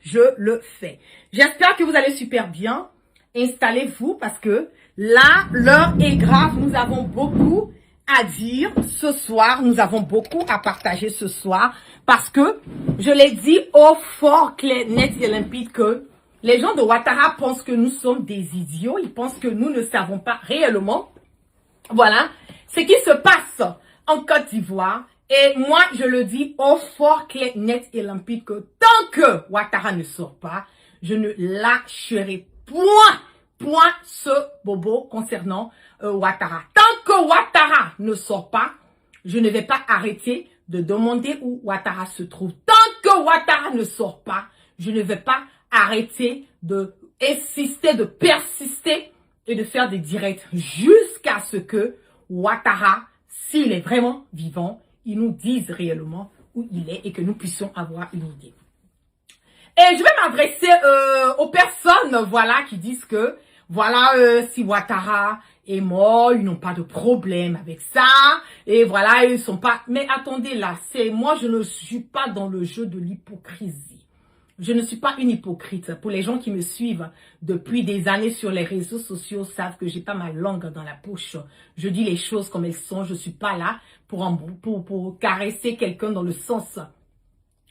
je le fais. J'espère que vous allez super bien. Installez-vous parce que là, l'heure est grave. Nous avons beaucoup à dire ce soir. Nous avons beaucoup à partager ce soir parce que je l'ai dit au fort, clair, net et limpide que les gens de Ouattara pensent que nous sommes des idiots. Ils pensent que nous ne savons pas réellement, voilà, ce qui se passe en Côte d'Ivoire. Et moi, je le dis au fort, clair, net et limpide que tant que Ouattara ne sort pas, je ne lâcherai point ce bobo concernant Ouattara. Tant que Ouattara ne sort pas, je ne vais pas arrêter de demander où Ouattara se trouve. Tant que Ouattara ne sort pas, je ne vais pas arrêter de insister, de persister et de faire des directs jusqu'à ce que Ouattara, s'il est vraiment vivant, il nous dise réellement où il est et que nous puissions avoir une idée. Et je vais m'adresser aux personnes, voilà, qui disent que, voilà, si Ouattara est mort, ils n'ont pas de problème avec ça. Et voilà, ils sont pas... Mais attendez là, moi, je ne suis pas dans le jeu de l'hypocrisie. Je ne suis pas une hypocrite. Pour les gens qui me suivent depuis des années sur les réseaux sociaux, savent que j'ai pas ma langue dans la bouche. Je dis les choses comme elles sont. Je suis pas là pour caresser quelqu'un dans le sens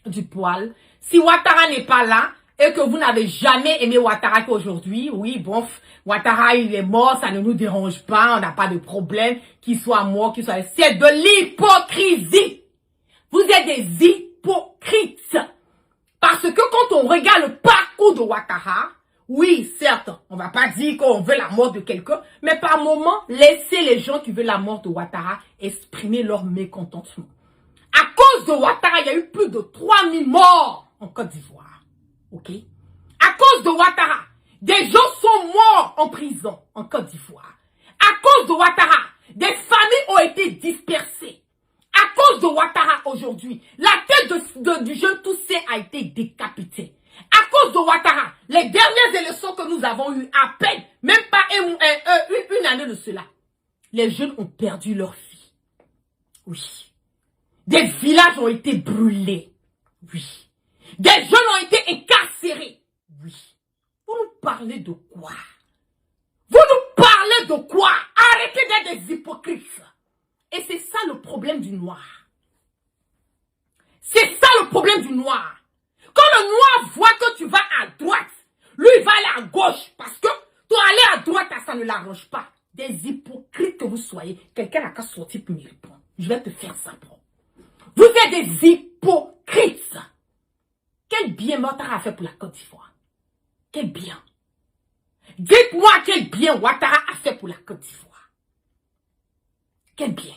du poil. Si Ouattara n'est pas là et que vous n'avez jamais aimé Ouattara qu'aujourd'hui, oui, bon, Ouattara, il est mort, ça ne nous dérange pas, on n'a pas de problème, qu'il soit mort, qu'il soit... C'est de l'hypocrisie. Vous êtes des hypocrites. Parce que quand on regarde le parcours de Ouattara, oui, certes, on va pas dire qu'on veut la mort de quelqu'un, mais par moment, laissez les gens qui veulent la mort de Ouattara exprimer leur mécontentement. À cause de Ouattara, il y a eu plus de 3000 morts en Côte d'Ivoire. Ok? À cause de Ouattara, des gens sont morts en prison en Côte d'Ivoire. À cause de Ouattara, des familles ont été dispersées. À cause de Ouattara aujourd'hui, la tête du jeune Toussé a été décapitée. À cause de Ouattara, les dernières élections que nous avons eues, à peine, même pas une année de cela, les jeunes ont perdu leur vie. Oui. Des villages ont été brûlés. Oui. Des jeunes ont été incarcérés. Oui. Vous nous parlez de quoi? Vous nous parlez de quoi? Arrêtez d'être des hypocrites. Et c'est ça le problème du noir. C'est ça le problème du noir. Quand le noir voit que tu vas à droite, lui il va aller à gauche. Parce que toi aller à droite, ça ne l'arrange pas. Des hypocrites que vous soyez. Quelqu'un n'a qu'à sortir pour me répondre. Je vais te faire ça, bro. Vous êtes des hypocrites. Quel bien Ouattara a fait pour la Côte d'Ivoire? Quel bien? Dites-moi quel bien Ouattara a fait pour la Côte d'Ivoire. Quel bien?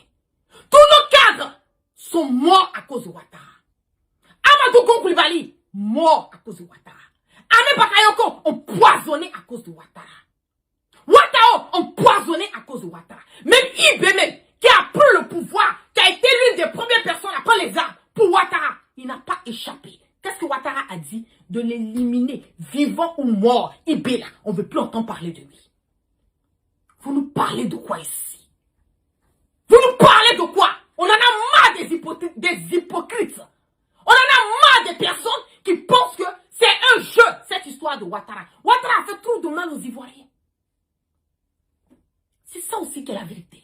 Tous nos cadres sont morts à cause de Ouattara. Amadou Gon Coulibaly, mort à cause de Ouattara. Ané Bakayoko, empoisonné à cause de Ouattara. Ouattara, empoisonné à cause de Ouattara. Même IBM, qui a pris le pouvoir, qui a été l'une des premières personnes à prendre les armes pour Ouattara, il n'a pas échappé. Qu'est-ce que Ouattara a dit? De l'éliminer, vivant ou mort. Ibela, on ne veut plus entendre parler de lui. Vous nous parlez de quoi ici? Vous nous parlez de quoi? On en a marre des hypocrites. On en a marre des personnes qui pensent que c'est un jeu, cette histoire de Ouattara. Ouattara a fait trop de mal aux Ivoiriens. C'est ça aussi qui est la vérité.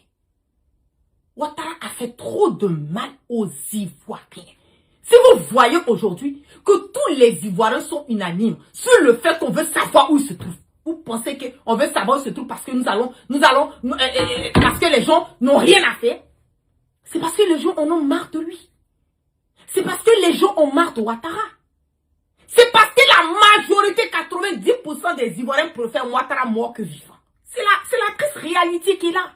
Ouattara a fait trop de mal aux Ivoiriens. Si vous voyez aujourd'hui que tous les Ivoiriens sont unanimes sur le fait qu'on veut savoir où il se trouve, vous pensez qu'on veut savoir où il se trouve parce que parce que les gens n'ont rien à faire? C'est parce que les gens en ont marre de lui. C'est parce que les gens ont marre de Ouattara. C'est parce que la majorité, 90% des Ivoiriens préfèrent Ouattara mort que vivant. C'est la triste réalité qui est là.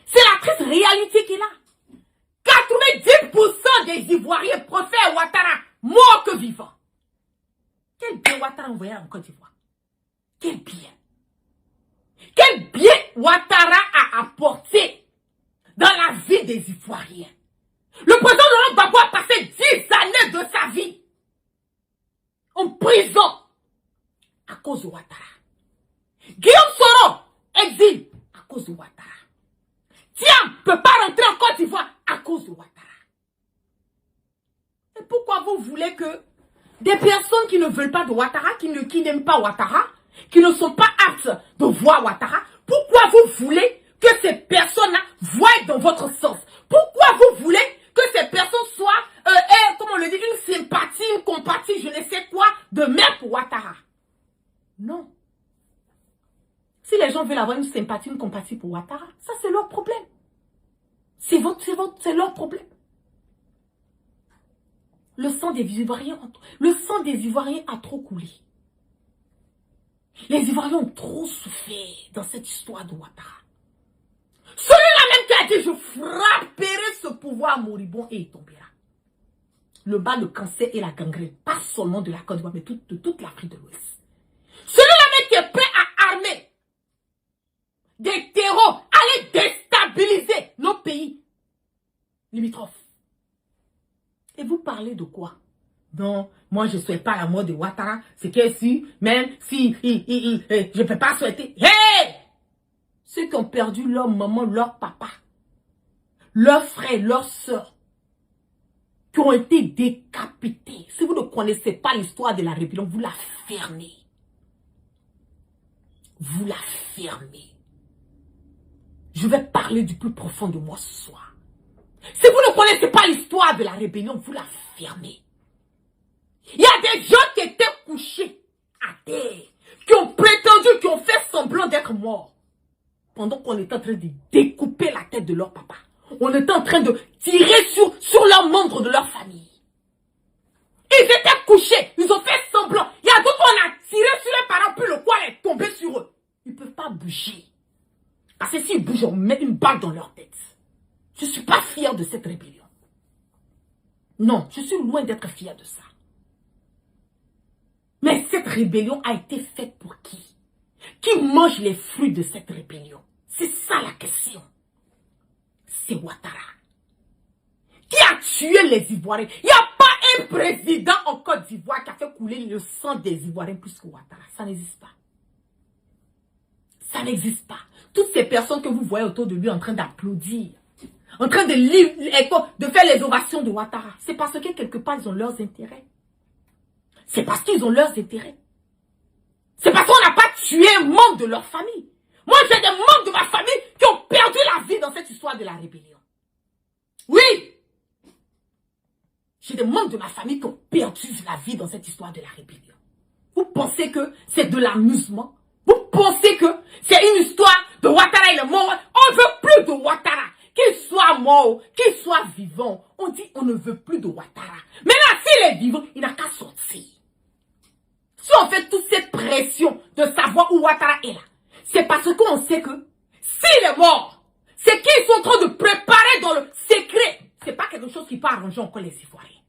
C'est la triste réalité qui est là. 90% des Ivoiriens préfèrent Ouattara mort que vivant. Quel bien Ouattara envoyé en Côte d'Ivoire? Quel bien? Quel bien Ouattara a apporté dans la vie des Ivoiriens? Le président Laurent Gbagbo a passé 10 années de sa vie en prison à cause de Ouattara. Guillaume Soro, exil à cause de Ouattara. Tiens, ne peut pas rentrer en Côte d'Ivoire à cause de Ouattara. Et pourquoi vous voulez que Des personnes qui ne veulent pas de Ouattara, qui n'aiment pas Ouattara, qui ne sont pas aptes de voir Ouattara. Pourquoi vous voulez que ces personnes-là voient dans votre sens? Pourquoi vous voulez que ces personnes soient, comment on le dit, une sympathie, une compatie, je ne sais quoi, de mère pour Ouattara? Non. Si les gens veulent avoir une sympathie, une compatie pour Ouattara, ça c'est leur problème. C'est leur problème. Le sang des Ivoiriens a trop coulé. Les Ivoiriens ont trop souffert dans cette histoire de Ouattara. Celui-là même qui a dit, je frapperai ce pouvoir moribond et il tombera. Le bas, le cancer et la gangrène, pas seulement de la Côte d'Ivoire, mais de toute l'Afrique de l'Ouest. Celui-là même qui est prêt à armer des terreaux, aller déstabiliser nos pays limitrophes. Et vous parlez de quoi? Non, moi je ne souhaite pas la mort de Ouattara. C'est que si, même si, je ne peux pas souhaiter. Hey! Ceux qui ont perdu leur maman, leur papa, leurs frères, leurs soeurs, qui ont été décapités. Si vous ne connaissez pas l'histoire de la rébellion, vous la fermez. Vous la fermez. Je vais parler du plus profond de moi ce soir. Si vous ne connaissez pas l'histoire de la rébellion, vous la fermez. Il y a des gens qui étaient couchés à terre, qui ont prétendu, qui ont fait semblant d'être morts. Pendant qu'on était en train de découper la tête de leur papa. On était en train de tirer sur leurs membres de leur famille. Ils étaient couchés, ils ont fait semblant. Il y a d'autres, on a tiré sur les parents, puis le coin est tombé sur eux. Ils ne peuvent pas bouger. Parce que s'ils bougent, on met une balle dans leur tête. Je ne suis pas fier de cette rébellion. Non, je suis loin d'être fier de ça. Mais cette rébellion a été faite pour qui? Qui mange les fruits de cette rébellion? C'est ça la question. C'est Ouattara. Qui a tué les Ivoiriens? Il n'y a pas un président en Côte d'Ivoire qui a fait couler le sang des Ivoiriens plus que Ouattara. Ça n'existe pas. Ça n'existe pas. Toutes ces personnes que vous voyez autour de lui en train d'applaudir, en train de faire les ovations de Ouattara, c'est parce que quelque part ils ont leurs intérêts. C'est parce qu'ils ont leurs intérêts. C'est parce qu'on n'a pas tué un membre de leur famille. Moi, j'ai des membres de ma famille qui ont perdu la vie dans cette histoire de la rébellion. Oui. J'ai des membres de ma famille qui ont perdu la vie dans cette histoire de la rébellion. Vous pensez que c'est de l'amusement? Vous pensez que c'est une histoire de Ouattara et le mort? On ne veut plus de Ouattara. Qu'il soit mort, qu'il soit vivant. On dit on ne veut plus de Ouattara. Maintenant, s'il est vivant, il n'a qu'à sortir. Si on fait toute cette pression de savoir où Ouattara est là, c'est parce qu'on sait que s'il est mort, c'est qu'ils sont en train de préparer dans le secret. C'est pas quelque chose qui peut arranger encore les Ivoiriens.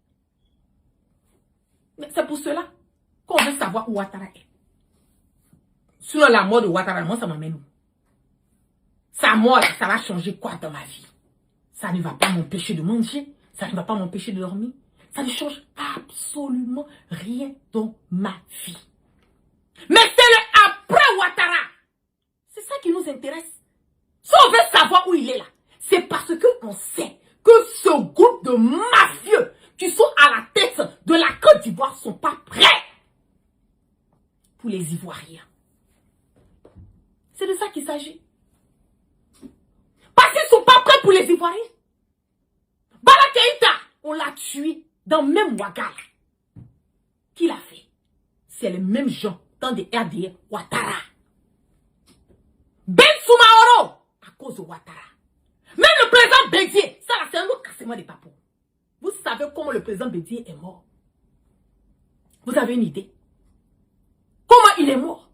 Mais c'est pour cela qu'on veut savoir où Ouattara est. Sinon, la mort de Ouattara, moi, ça m'amène où? Sa mort, ça va changer quoi dans ma vie? Ça ne va pas m'empêcher de manger. Ça ne va pas m'empêcher de dormir. Ça ne change absolument rien dans ma vie. Mais c'est le après Ouattara. C'est ça qui nous intéresse. Si on veut savoir où il est là, c'est parce qu'on sait que ce groupe de mafieux qui sont à la tête de la Côte d'Ivoire ne sont pas prêts pour les Ivoiriens. C'est de ça qu'il s'agit. Parce qu'ils ne sont pas prêts pour les Ivoiriens. Bala Keïta, on l'a tué dans le même Ouaggara. Qui l'a fait? C'est les mêmes gens dans des RDA Ouattara. Ben Soumaoro, à cause de Ouattara. Même le président Bédié, ça là c'est un autre cassement des papous. Vous savez comment le président Bédié est mort? Vous avez une idée? Comment il est mort?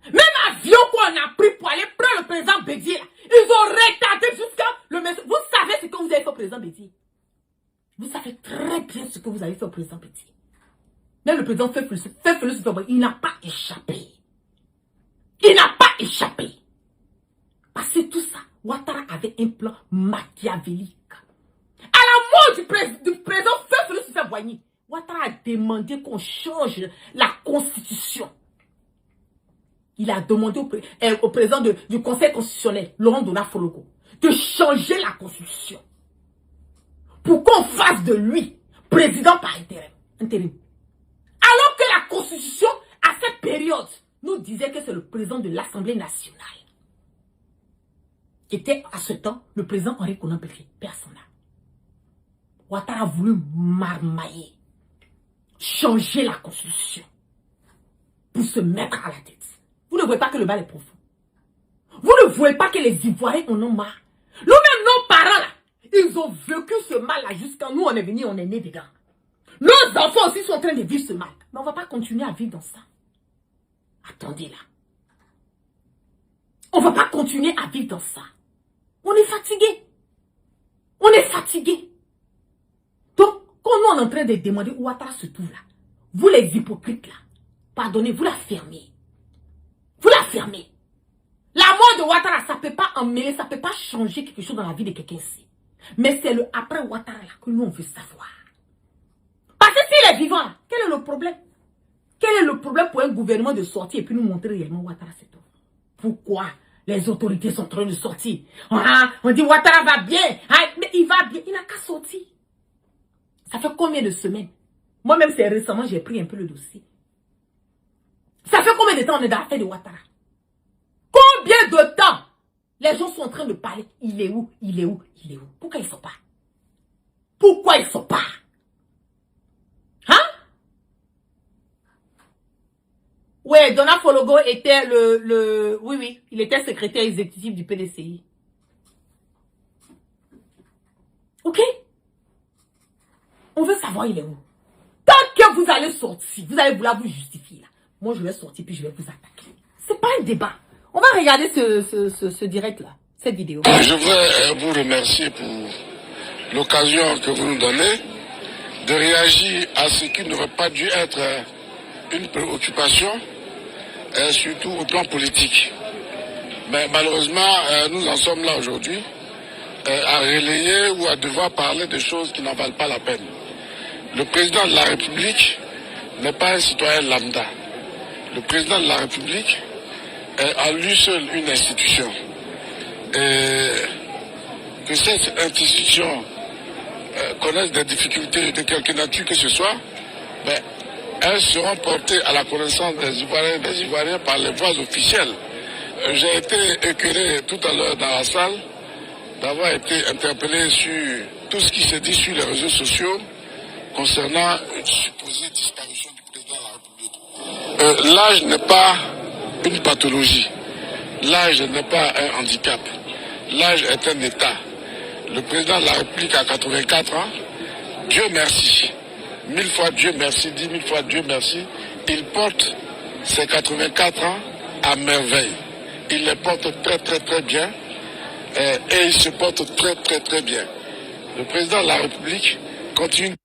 Même avion qu'on a pris pour aller prendre le président Bédié, là, ils ont retardé jusqu'à le message. Vous savez ce que vous avez fait au président Bédié? Vous savez très bien ce que vous avez fait au président Bédié. Même le président il n'a pas échappé. Il n'a pas échappé. Parce que tout ça, Ouattara avait un plan machiavélique. À la mort du président Boigny, Ouattara a demandé qu'on change la constitution. Il a demandé au président du Conseil constitutionnel, Laurent Dona Fologo, de changer la constitution. Pour qu'on fasse de lui président par intérim. Constitution, à cette période, nous disait que c'est le président de l'Assemblée nationale qui était à ce temps le président Henri Konan Bédié, personnel. Ouattara a voulu marmailler, changer la Constitution pour se mettre à la tête. Vous ne voyez pas que le bal est profond. Vous ne voyez pas que les Ivoiriens en ont marre. Nous-mêmes, nos parents, là, ils ont vécu ce mal-là jusqu'à nous, on est venus, on est nés dedans. Nos enfants aussi sont en train de vivre ce mal. Mais on ne va pas continuer à vivre dans ça. Attendez là. On ne va pas continuer à vivre dans ça. On est fatigué. On est fatigué. Donc, quand nous on est en train de demander où Ouattara se trouve là, vous les hypocrites là, pardonnez, vous la fermez. Vous la fermez. La mort de Ouattara, ça ne peut pas emmêler, ça ne peut pas changer quelque chose dans la vie de quelqu'un ici. Mais c'est le après Ouattara là que nous on veut savoir. Parce que s'il est vivant là, quel est le problème? Quel est le problème pour un gouvernement de sortir et puis nous montrer réellement Ouattara se trouve? Pourquoi les autorités sont en train de sortir? On dit Ouattara va bien, mais il va bien, il n'a qu'à sortir. Ça fait combien de semaines? Moi-même, c'est récemment, j'ai pris un peu le dossier. Ça fait combien de temps on est dans l'affaire de Ouattara? Combien de temps les gens sont en train de parler? Il est où? Il est où? Il est où? Pourquoi ils ne sont pas? Pourquoi ils ne sont pas? Hein? Ouais, Donald Fologo était oui, il était secrétaire exécutif du PDCI. Ok? On veut savoir il est où. Tant que vous allez sortir, vous allez vouloir vous justifier là. Moi, je vais sortir puis je vais vous attaquer. C'est pas un débat. On va regarder ce direct là, cette vidéo. Je voudrais vous remercier pour l'occasion que vous nous donnez de réagir à ce qui n'aurait pas dû être une préoccupation, surtout au plan politique. Mais malheureusement, nous en sommes là aujourd'hui à relayer ou à devoir parler de choses qui n'en valent pas la peine. Le président de la République n'est pas un citoyen lambda. Le président de la République est à lui seul une institution. Et que cette institution connaisse des difficultés de quelque nature que ce soit, mais elles seront portées à la connaissance des Ivoiriens par les voies officielles. J'ai été écœuré tout à l'heure dans la salle d'avoir été interpellé sur tout ce qui se dit sur les réseaux sociaux concernant une supposée disparition du président de la République. L'âge n'est pas une pathologie. L'âge n'est pas un handicap. L'âge est un état. Le président de la République a 84 ans. Dieu merci. 1000 fois Dieu merci, 10 000 fois Dieu merci. Il porte ses 84 ans à merveille. Il les porte très très très bien. Et il se porte très très très bien. Le président de la République continue.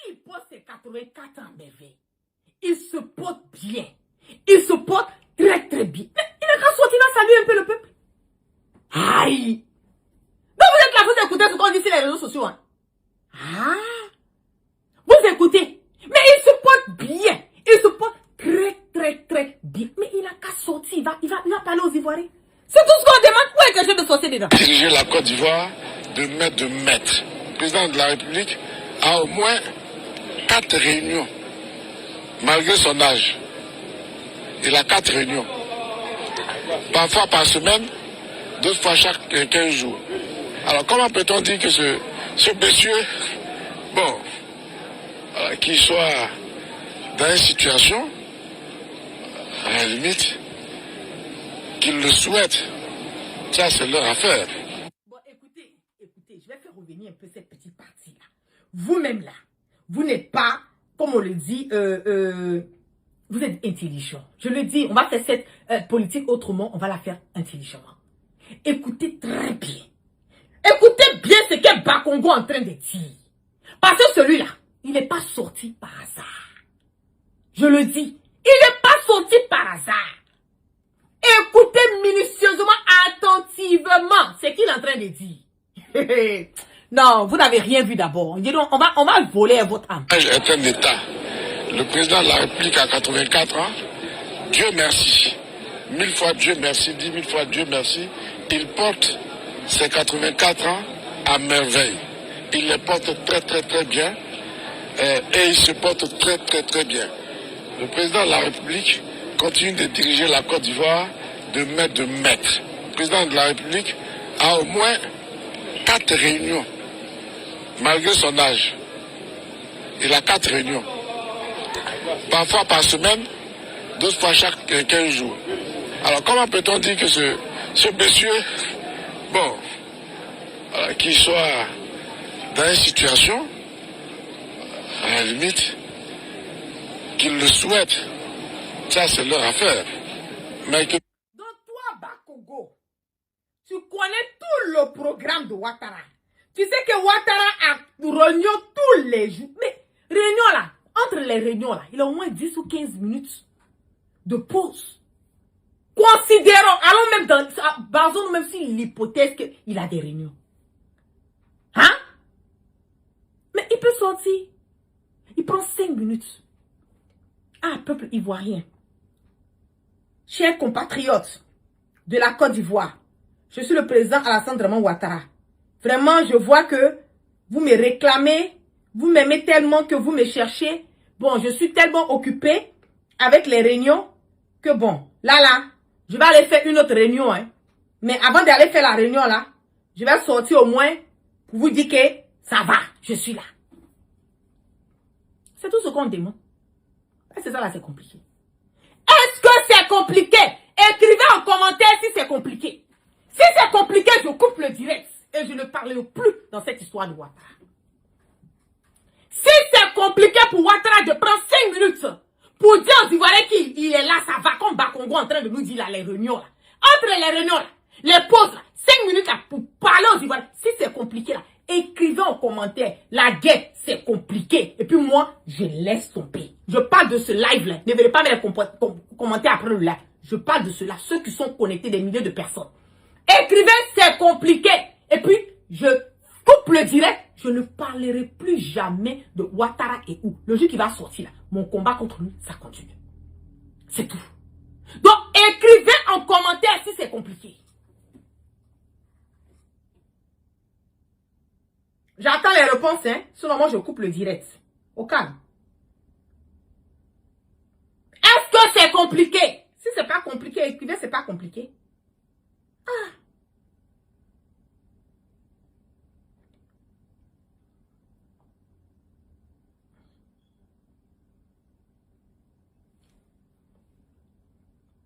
S'il porte ses 84 ans à merveille, il se porte bien. Il se porte très très bien. Mais il n'a qu'à sortir là, saluer un peu le peuple. Aïe! Donc vous êtes là, vous écoutez ce qu'on dit sur les réseaux sociaux. Hein? Ah! Vous écoutez. Mais il se porte bien. Il se porte très très très bien. Mais il n'a qu'à sortir. Il va parler aux Ivoiriens. C'est tout ce qu'on demande. Où est quelque chose de sortir dedans? Diriger la Côte d'Ivoire de maître. Le président de la République a au moins 4 réunions. Malgré son âge. Il a 4 réunions. Parfois par semaine, d'autres fois chaque 15 jours. Alors comment peut-on dire que ce monsieur, bon, qu'il soit dans une situation, à la limite, qu'il le souhaite, ça c'est leur affaire. Bon, écoutez, je vais faire revenir un peu cette petite partie-là. Vous-même là, vous n'êtes pas, comme on le dit, vous êtes intelligent. Je le dis, on va faire cette politique autrement, on va la faire intelligemment. Écoutez très bien. Écoutez bien ce qu'est Bakongo en train de dire. Parce que celui-là, il n'est pas sorti par hasard. Je le dis, il n'est pas sorti par hasard. Écoutez minutieusement, attentivement ce qu'il est en train de dire. Non, vous n'avez rien vu d'abord. On va voler votre âme. Est un État. Le président de la République a 84 ans. Dieu merci. 1000 fois Dieu merci, 10 000 fois Dieu merci. Il porte ses 84 ans à merveille. Il les porte très très très bien. Et il se porte très très très bien. Le président de la République continue de diriger la Côte d'Ivoire de maître de maître. Le président de la République a au moins 4 réunions, malgré son âge. Il a 4 réunions. Parfois par semaine, d'autres fois chaque 15 jours. Alors comment peut-on dire que ce monsieur, bon, qu'il soit dans une situation, à la limite, qu'il le souhaite, ça c'est leur affaire. Mais que... Donc toi, Bakongo, tu connais tout le programme de Ouattara. Tu sais que Ouattara a réunion tous les jours. Mais réunion là, entre les réunions là, il a au moins 10 ou 15 minutes de pause. Considérons, allons même dans, basons même sur l'hypothèse qu'il a des réunions. Hein? Mais il peut sortir. Il prend 5 minutes. Ah, peuple ivoirien. Chers compatriotes de la Côte d'Ivoire, je suis le président Alassane Draman Ouattara. Vraiment, je vois que vous me réclamez, vous m'aimez tellement que vous me cherchez. Bon, je suis tellement occupé avec les réunions que bon, là, je vais aller faire une autre réunion. Hein. Mais avant d'aller faire la réunion là, je vais sortir au moins pour vous dire que ça va, je suis là. C'est tout ce qu'on demande. C'est ça là, c'est compliqué. Est-ce que c'est compliqué? Écrivez en commentaire si c'est compliqué. Si c'est compliqué, je coupe le direct et je ne parlerai plus dans cette histoire de Ouattara. Si c'est compliqué pour Ouattara de prendre 5 minutes pour dire aux Ivoiriens qu'il est là, ça va comme Bakongo en train de nous dire là, les réunions là. Entre les réunions là, les pauses là, 5 minutes là pour parler aux Ivoiriens. Si c'est compliqué là, écrivez en commentaire. La guerre, c'est compliqué. Et puis moi, je laisse tomber. Je parle de ce live-là. Ne venez pas mettre les commentaires après le live. Je parle de cela. Ceux qui sont connectés, des milliers de personnes. Écrivez, c'est compliqué. Et puis, je coupe le direct. Je ne parlerai plus jamais de Ouattara et où. Le jour qui va sortir là, mon combat contre lui, ça continue. C'est tout. Donc, écrivez en commentaire si c'est compliqué. J'attends les réponses, hein. Sinon, moi, je coupe le direct. Au calme. Est-ce que c'est compliqué? Si c'est pas compliqué, écrivez, c'est pas compliqué. Ah.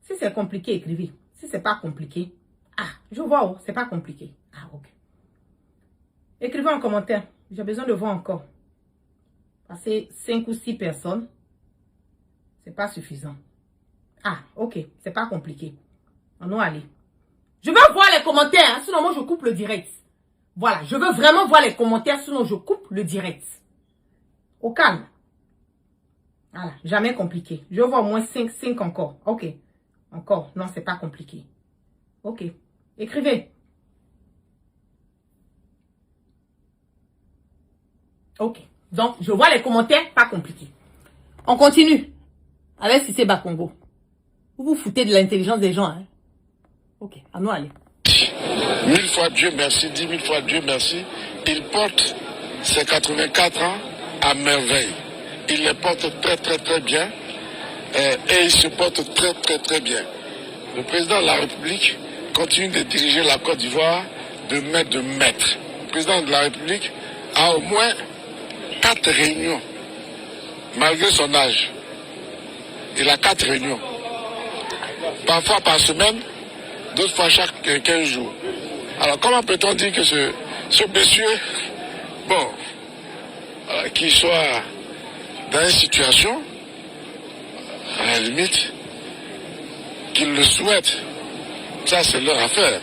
Si c'est compliqué, écrivez. Si c'est pas compliqué. Ah, je vois, oh, c'est pas compliqué. Ah, ok. Écrivez en commentaire. J'ai besoin de voir encore. Parce que 5 ou 6 personnes, c'est pas suffisant. Ah, ok. C'est pas compliqué. On va aller. Je veux voir les commentaires, hein, sinon moi je coupe le direct. Voilà, je veux vraiment voir les commentaires, sinon je coupe le direct. Au calme. Voilà, jamais compliqué. Je vois au moins 5 encore. Ok. Encore. Non, c'est pas compliqué. Ok. Écrivez. Ok. Donc, je vois les commentaires, pas compliqué. On continue. Avec Cissé Bakongo. Vous vous foutez de l'intelligence des gens, hein. Ok, à nous aller. 1000 fois Dieu merci, 10 000 fois Dieu merci. Il porte ses 84 ans à merveille. Il les porte très très très bien. Et il se porte très très très bien. Le président de la République continue de diriger la Côte d'Ivoire de maître de maître. Le président de la République a au moins 4 réunions, malgré son âge. Il a 4 réunions. Parfois par semaine, d'autres fois chaque 15 jours. Alors comment peut-on dire que ce monsieur, bon, qu'il soit dans une situation, à la limite, qu'il le souhaite, ça c'est leur affaire.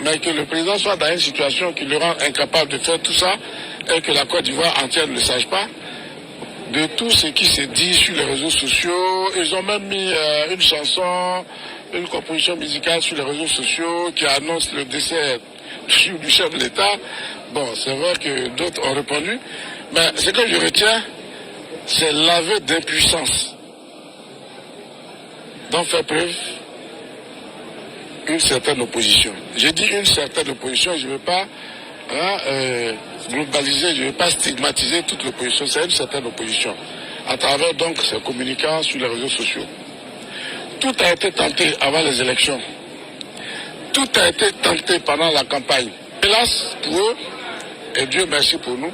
Mais que le président soit dans une situation qui le rend incapable de faire tout ça, et que la Côte d'Ivoire entière ne le sache pas, de tout ce qui se dit sur les réseaux sociaux. Ils ont même mis une chanson, une composition musicale sur les réseaux sociaux qui annonce le décès du chef de l'État. Bon, c'est vrai que d'autres ont répondu, mais ce que je retiens, c'est l'aveu d'impuissance dont fait preuve une certaine opposition. J'ai dit une certaine opposition, je ne veux pas globaliser, je ne veux pas stigmatiser toute l'opposition, c'est une certaine opposition. à travers donc ses communicants sur les réseaux sociaux. Tout a été tenté avant les élections. Tout a été tenté pendant la campagne. Hélas pour eux, et Dieu merci pour nous,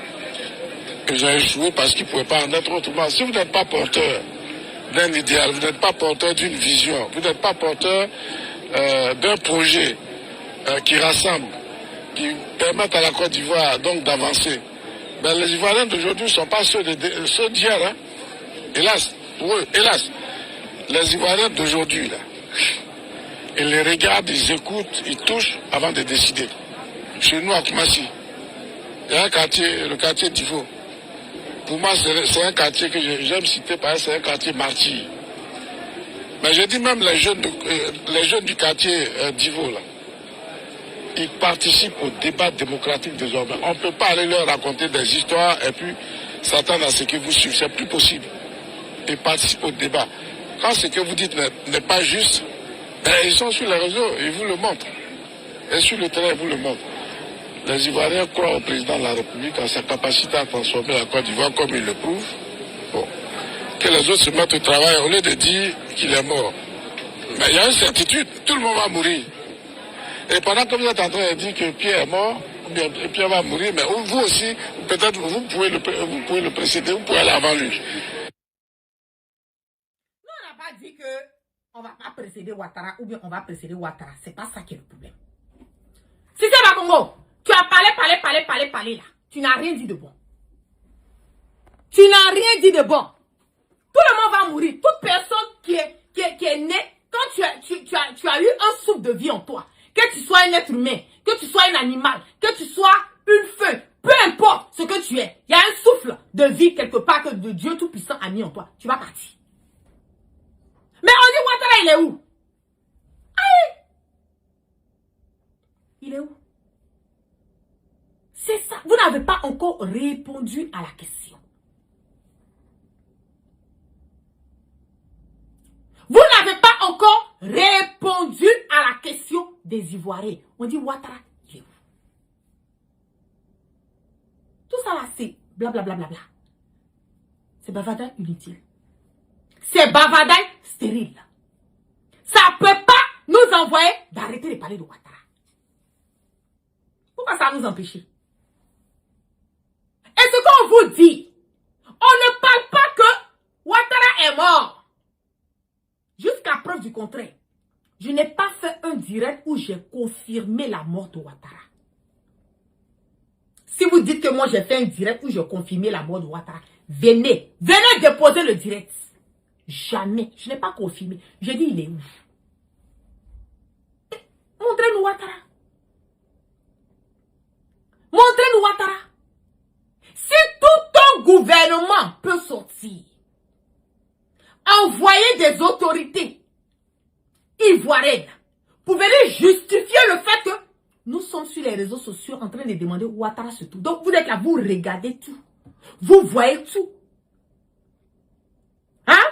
ils ont échoué parce qu'ils ne pouvaient pas en être autrement. Si vous n'êtes pas porteur d'un idéal, vous n'êtes pas porteur d'une vision, vous n'êtes pas porteur d'un projet qui rassemble, qui permette à la Côte d'Ivoire donc d'avancer. Ben, les Ivoiriens d'aujourd'hui ne sont pas ceux d'hier. Hein. Hélas, pour eux, hélas. Les Ivoiriens d'aujourd'hui, là, ils les regardent, ils écoutent, ils touchent avant de décider. Chez nous à Koumassi, il y a un quartier, le quartier d'Ivo. Pour moi, c'est un quartier que j'aime citer parce que c'est un quartier martyr. Mais je dis même les jeunes du quartier d'Ivo, là, ils participent au débat démocratique désormais. On ne peut pas aller leur raconter des histoires et puis s'attendre à ce que vous suivez. C'est plus possible. Ils participent au débat. Quand ce que vous dites n'est pas juste, ben, ils sont sur les réseaux, ils vous le montrent. Et sur le terrain, ils vous le montrent. Les Ivoiriens croient au président de la République, à sa capacité à transformer la Côte d'Ivoire comme il le prouve. Bon. Que les autres se mettent au travail au lieu de dire qu'il est mort. Mais il y a une certitude, tout le monde va mourir. Et pendant que vous êtes en train de dire que Pierre est mort, ou bien Pierre va mourir, mais vous aussi, peut-être vous pouvez le précéder, vous pouvez aller avant lui. Nous, on n'a pas dit que on va pas précéder Ouattara ou bien on va précéder Ouattara. C'est pas ça qui est le problème. Si c'est Bakongo, tu as parlé là. Tu n'as rien dit de bon. Tu n'as rien dit de bon. Tout le monde va mourir. Toute personne qui est née, quand tu as eu un souffle de vie en toi, que tu sois un être humain, que tu sois un animal, que tu sois une feuille, peu importe ce que tu es, il y a un souffle de vie quelque part que de Dieu Tout-Puissant a mis en toi. Tu vas partir. Mais on dit Ouattara, il est où? Aïe! Il est où? C'est ça. Vous n'avez pas encore répondu à la question. Vous n'avez pas encore répondu à la question des Ivoiriens. On dit Ouattara, il est où? Tout ça là, c'est blablabla. C'est bavardage inutile. C'est bavardage stérile. Ça ne peut pas nous envoyer d'arrêter de parler de Ouattara. Pourquoi ça nous empêche? Et ce qu'on vous dit, on ne parle pas que Ouattara est mort. Jusqu'à preuve du contraire, je n'ai pas fait un direct où j'ai confirmé la mort de Ouattara. Si vous dites que moi j'ai fait un direct où j'ai confirmé la mort de Ouattara, venez déposer le direct. Jamais, je n'ai pas confirmé. J'ai dit il est où? Montrez-nous Ouattara. Montrez-nous Ouattara. Si tout un gouvernement peut sortir, envoyer des autorités ivoiriennes pour venir justifier le fait que nous sommes sur les réseaux sociaux en train de demander où Ouattara se trouve. Donc vous êtes là, vous regardez tout. Vous voyez tout. Hein?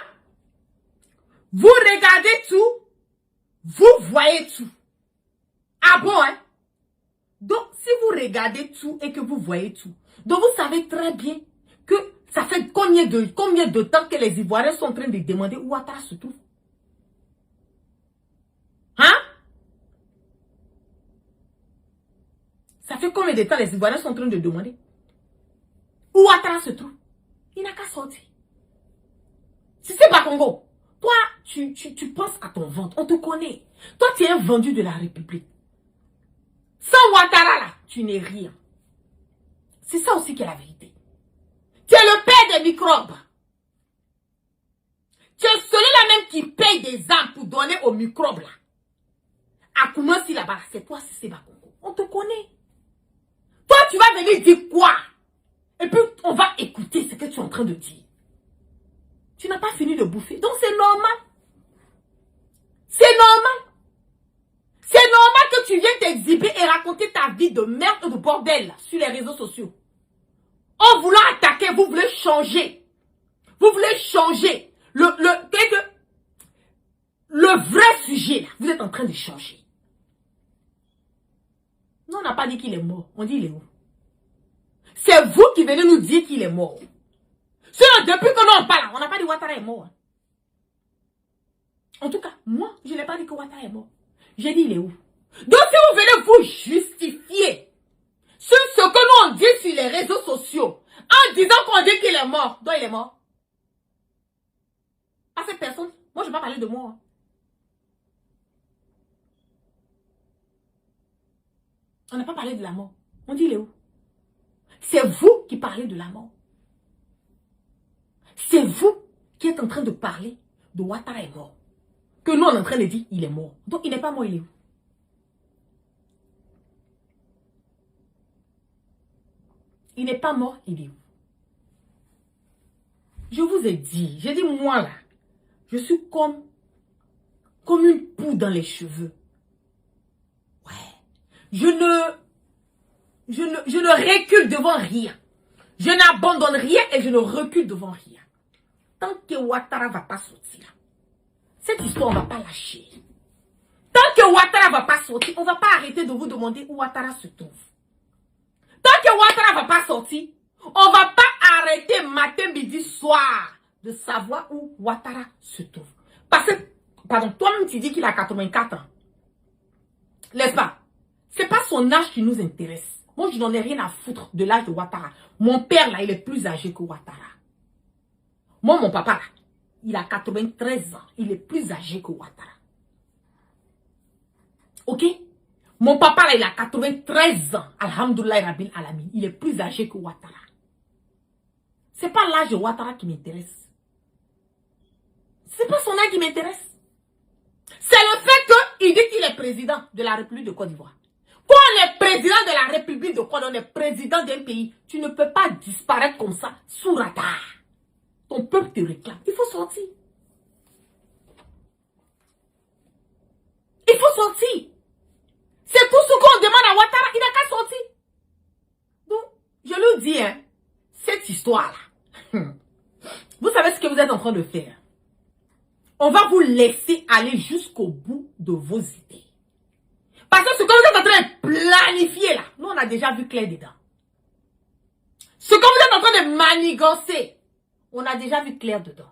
Vous regardez tout. Vous voyez tout. Ah bon, hein? Donc si vous regardez tout et que vous voyez tout, donc vous savez très bien que ça fait combien de temps que les Ivoiriens sont en train de demander où Ouattara se trouve? Hein? Ça fait combien de temps les Ivoiriens sont en train de demander où Ouattara se trouve? Il n'a qu'à sortir. Si c'est pas Congo, toi, tu penses à ton ventre. On te connaît. Toi, tu es un vendu de la République. Sans Ouattara, là, tu n'es rien. C'est ça aussi qui est la vérité. Tu es le père des microbes. Tu es celui-là même qui paye des armes pour donner aux microbes là. À Koumassi là-bas, c'est toi si c'est Bakongo. On te connaît. Toi, tu vas venir dire quoi? Et puis, on va écouter ce que tu es en train de dire. Tu n'as pas fini de bouffer. Donc, c'est normal. C'est normal. C'est normal que tu viennes t'exhiber et raconter ta vie de merde et de bordel là, sur les réseaux sociaux. En voulant attaquer, vous voulez changer. Vous voulez changer. Le vrai sujet, là, vous êtes en train de changer. Nous, on n'a pas dit qu'il est mort. On dit il est où? C'est vous qui venez nous dire qu'il est mort. Depuis que nous on parle, on n'a pas dit Ouattara est mort. En tout cas, moi, je n'ai pas dit que Ouattara est mort. J'ai dit il est où. Donc si vous venez vous justifier sur ce que nous on dit sur les réseaux sociaux, en disant qu'on dit qu'il est mort, donc il est mort. À cette personne, moi je ne vais pas parler de moi. On n'a pas parlé de la mort. On dit il est où. C'est vous qui parlez de la mort. C'est vous qui êtes en train de parler de Ouattara est mort. Que nous on est en train de dire il est mort. Donc il n'est pas mort, il est où. Il n'est pas mort, il est où. Je vous ai dit, j'ai dit moi là, je suis comme une poux dans les cheveux. Ouais. Je ne recule devant rien. Je n'abandonne rien et je ne recule devant rien. Tant que Ouattara ne va pas sortir, cette histoire, on ne va pas lâcher. Tant que Ouattara ne va pas sortir, on ne va pas arrêter de vous demander où Ouattara se trouve. Tant que Ouattara ne va pas sortir, on ne va pas arrêter matin, midi, soir de savoir où Ouattara se trouve. Parce que, pardon, toi-même tu dis qu'il a 84 ans. N'est-ce pas? Ce n'est pas son âge qui nous intéresse. Moi, je n'en ai rien à foutre de l'âge de Ouattara. Mon père, là, il est plus âgé que Ouattara. Moi, mon papa, là, il a 93 ans. Il est plus âgé que Ouattara. Ok? Mon papa, là, il a 93 ans. Alhamdoulilah Rabbil Alamin. Il est plus âgé que Ouattara. Ce n'est pas l'âge de Ouattara qui m'intéresse. Ce n'est pas son âge qui m'intéresse. C'est le fait qu'il dit qu'il est président de la République de Côte d'Ivoire. Quand on est président de la République de Côte d'Ivoire, on est président d'un pays, tu ne peux pas disparaître comme ça, sous radar. Ton peuple te réclame. Il faut sortir. Il faut sortir. C'est tout ce qu'on demande à Ouattara. Il n'a qu'à sortir. Donc, je lui dis, hein, cette histoire-là, vous savez ce que vous êtes en train de faire. On va vous laisser aller jusqu'au bout de vos idées. Parce que ce que vous êtes en train de planifier là, nous on a déjà vu clair dedans. Ce que vous êtes en train de manigancer, on a déjà vu clair dedans.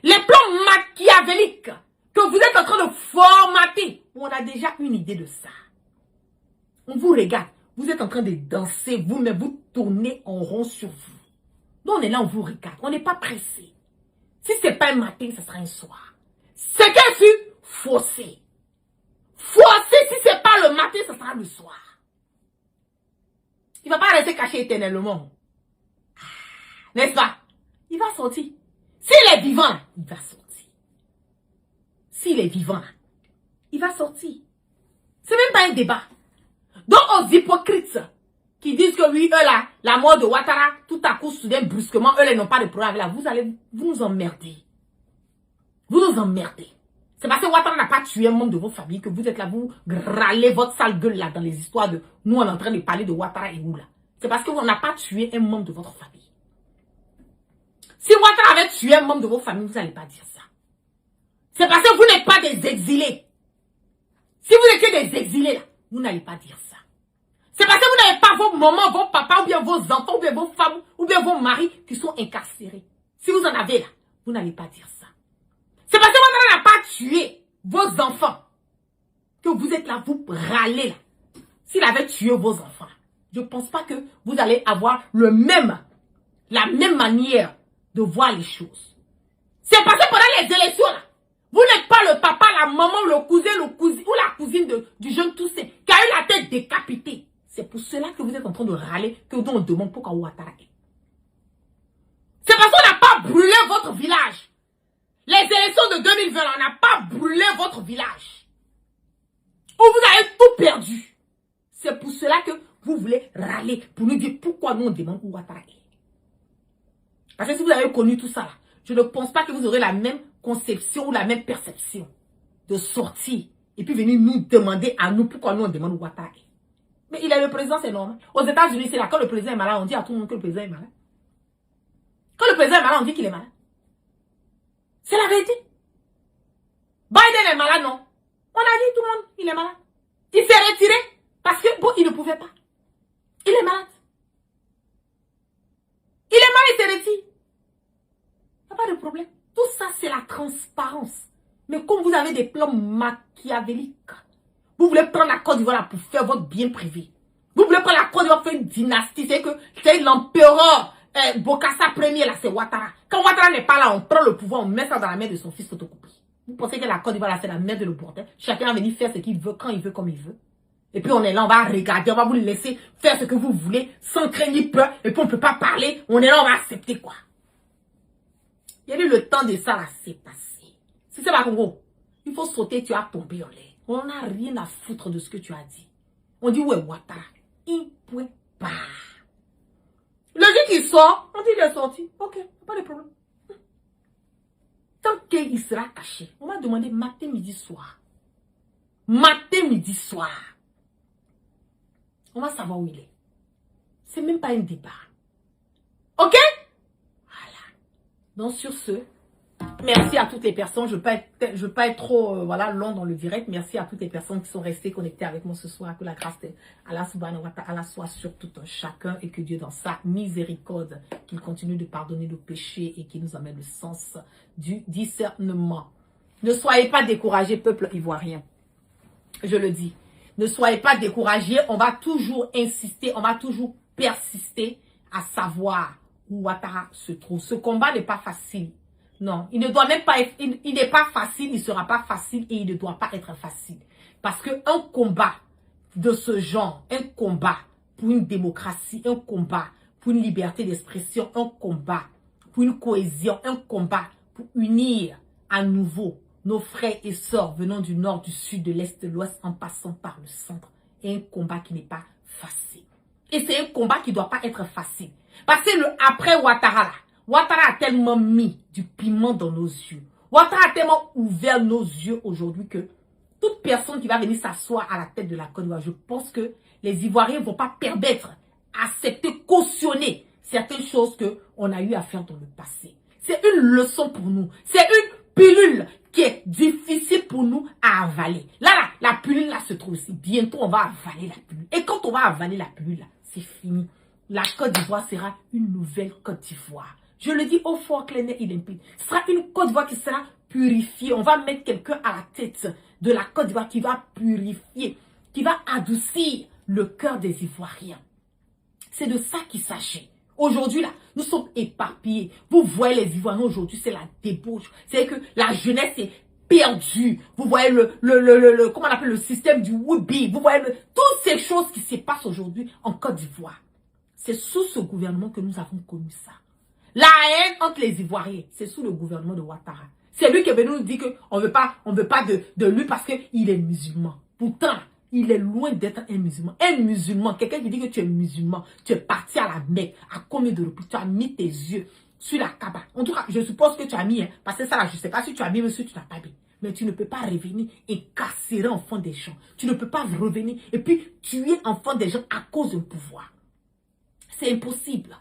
Les plans machiavéliques que vous êtes en train de formater, on a déjà une idée de ça. On vous regarde, vous êtes en train de danser, vous-même vous tournez en rond sur vous. Nous on est là, on vous regarde, on n'est pas pressé. Si ce n'est pas un matin, ce sera un soir. Ce qu'elle fut, faussé. Faussé, si ce n'est pas le matin, ce sera le soir. Il ne va pas rester caché éternellement. N'est-ce pas? Il va sortir. S'il est vivant, il va sortir. S'il est vivant, il va sortir. Ce n'est même pas un débat. Donc aux hypocrites qui disent que oui, eux là, la mort de Ouattara, tout à coup, soudain, brusquement, eux là, ils n'ont pas de problème avec là. Vous nous emmerdez. Vous nous emmerdez. C'est parce que Ouattara n'a pas tué un membre de vos familles que vous êtes là, vous râlez votre sale gueule là dans les histoires de nous, on est en train de parler de Ouattara et où là. C'est parce qu'on n'a pas tué un membre de votre famille. Si Ouattara avait tué un membre de vos familles, vous n'allez pas dire ça. C'est parce que vous n'êtes pas des exilés. Si vous étiez des exilés là, vous n'allez pas dire ça. C'est parce que vous n'avez pas vos mamans, vos papas, ou bien vos enfants, ou bien vos femmes, ou bien vos maris qui sont incarcérés. Si vous en avez là, vous n'allez pas dire ça. C'est parce que Ouattara n'a pas tué vos enfants que vous êtes là, vous râlez là. S'il avait tué vos enfants, je ne pense pas que vous allez avoir la même manière de voir les choses. C'est parce que pendant les élections là, vous n'êtes pas le papa, la maman, le cousin, ou la cousine du jeune Toussaint qui a eu la tête décapitée. C'est pour cela que vous êtes en train de râler, que nous on demande pourquoi Ouattara est. C'est parce qu'on n'a pas brûlé votre village. Les élections de 2020, on n'a pas brûlé votre village. Où vous avez tout perdu. C'est pour cela que vous voulez râler, pour nous dire pourquoi nous on demande où Ouattara est. Parce que si vous avez connu tout ça, là, je ne pense pas que vous aurez la même conception ou la même perception de sortir et puis venir nous demander à nous pourquoi nous on demande où Ouattara est. Mais il est le président, c'est normal. Aux États-Unis, c'est là, quand le président est malade, on dit à tout le monde que le président est malade. Quand le président est malade, on dit qu'il est malade. C'est la vérité. Biden est malade, non? On a dit tout le monde, il est malade. Il s'est retiré parce que, bon, il ne pouvait pas. Il est malade. Il Il est mal, il se retire. Il n'y a pas de problème. Tout ça, c'est la transparence. Mais comme vous avez des plans machiavéliques, vous voulez prendre la Côte d'Ivoire pour faire votre bien privé. Vous voulez prendre la Côte d'Ivoire pour faire une dynastie. C'est l'empereur Bokassa Ier, là, c'est Ouattara. Quand Ouattara n'est pas là, on prend le pouvoir, on met ça dans la main de son fils photocopie. Vous pensez que la Côte d'Ivoire, là, c'est la main de le bordel? Chacun va venir faire ce qu'il veut, quand il veut, comme il veut. Et puis on est là, on va regarder, on va vous laisser faire ce que vous voulez, sans craindre ni peur. Et puis on ne peut pas parler, on est là, on va accepter quoi. Il y a eu le temps de ça, là, c'est passé. Si c'est pas Congo, il faut sauter, tu as tombé en l'air. On n'a rien à foutre de ce que tu as dit. On dit, ouais, Ouattara, il ne peut pas. Le jour qu'il sort, on dit il est sorti. Ok, pas de problème. Tant qu'il sera caché, on va demander matin, midi, soir. Matin, midi, soir. On va savoir où il est. C'est même pas un débat. Ok? Voilà. Donc sur ce, merci à toutes les personnes. Je ne veux pas être trop voilà, long dans le direct. Merci à toutes les personnes qui sont restées connectées avec moi ce soir. Que la grâce de Allah subhanahu wa ta'ala soit sur tout un chacun et que Dieu dans sa miséricorde, qu'il continue de pardonner nos péchés et qu'il nous amène le sens du discernement. Ne soyez pas découragés, peuple ivoirien. Je le dis. Ne soyez pas découragés. On va toujours insister, on va toujours persister à savoir où Ouattara se trouve. Ce combat n'est pas facile. Non, il ne doit même pas être, il n'est pas facile, il ne sera pas facile et il ne doit pas être facile. Parce qu'un combat de ce genre, un combat pour une démocratie, un combat pour une liberté d'expression, un combat pour une cohésion, un combat pour unir à nouveau nos frères et sœurs venant du nord, du sud, de l'est, de l'ouest, en passant par le centre. Et un combat qui n'est pas facile. Et c'est un combat qui ne doit pas être facile. Parce que après Ouattara, là, Ouattara a tellement mis du piment dans nos yeux. Ouattara a tellement ouvert nos yeux aujourd'hui que toute personne qui va venir s'asseoir à la tête de la Côte d'Ivoire, je pense que les Ivoiriens ne vont pas permettre, accepter, cautionner certaines choses qu'on a eu à faire dans le passé. C'est une leçon pour nous. C'est une pilule qui est difficile pour nous à avaler. Là, la pilule là se trouve ici. Bientôt, on va avaler la pilule. Et quand on va avaler la pilule, là, c'est fini. La Côte d'Ivoire sera une nouvelle Côte d'Ivoire. Je le dis au fort, clair, net et limpide. Ce sera une Côte d'Ivoire qui sera purifiée. On va mettre quelqu'un à la tête de la Côte d'Ivoire qui va purifier, qui va adoucir le cœur des Ivoiriens. C'est de ça qu'il s'agit. Aujourd'hui, là, nous sommes éparpillés. Vous voyez les Ivoiriens aujourd'hui, c'est la débauche. C'est que la jeunesse est perdue. Vous voyez comment on appelle le système du Woubi. Vous voyez toutes ces choses qui se passent aujourd'hui en Côte d'Ivoire. C'est sous ce gouvernement que nous avons connu ça. La haine entre les Ivoiriens, c'est sous le gouvernement de Ouattara. C'est lui qui est venu nous dire qu'on ne veut pas de lui parce qu'il est musulman. Pourtant, il est loin d'être un musulman. Un musulman, quelqu'un qui dit que tu es musulman, tu es parti à la Mecque, à combien de reprises tu as mis tes yeux sur la Kaaba. En tout cas, je suppose que tu as mis, hein, parce que ça là, je ne sais pas si tu as mis ou si tu n'as pas mis. Mais tu ne peux pas revenir et casser enfant des gens. Tu ne peux pas revenir et puis tuer enfant des gens à cause d'un pouvoir. C'est impossible.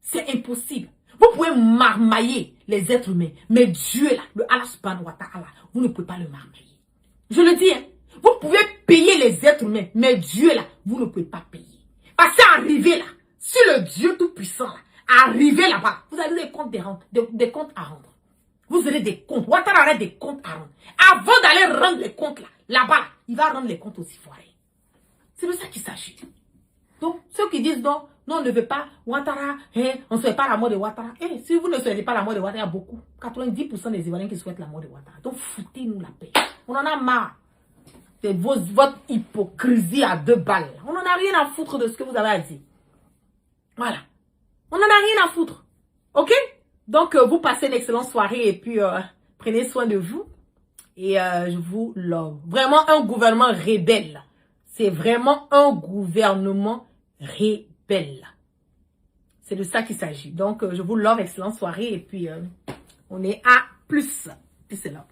C'est impossible. Vous pouvez marmailler les êtres humains, mais Dieu là, le Allah subhanahu wa ta'ala, vous ne pouvez pas le marmailler. Je le dis, hein, vous pouvez payer les êtres humains, mais Dieu là, vous ne pouvez pas payer. Parce qu'arriver là, sur le Dieu tout-puissant là, arriver là-bas, vous avez des comptes à rendre. Vous aurez des comptes. Ouattara aura des comptes à rendre. Avant d'aller rendre les comptes là-bas, il va rendre les comptes aux Ivoiriens. C'est de ça qu'il s'agit. Donc, ceux qui disent non, on ne veut pas Ouattara, on ne souhaite pas la mort de Ouattara. Si vous ne souhaitez pas la mort de Ouattara, il y a beaucoup. 90% des Ivoiriens qui souhaitent la mort de Ouattara. Donc, foutez-nous la paix. On en a marre. C'est votre hypocrisie à 2 balles. On n'en a rien à foutre de ce que vous avez à dire. Voilà. On n'en a rien à foutre. Ok? Donc, vous passez une excellente soirée et puis prenez soin de vous. Et je vous love. Vraiment un gouvernement rebelle. C'est vraiment un gouvernement rebelle. C'est de ça qu'il s'agit. Donc, je vous love, excellente soirée. Et puis, on est à plus. Peace and love.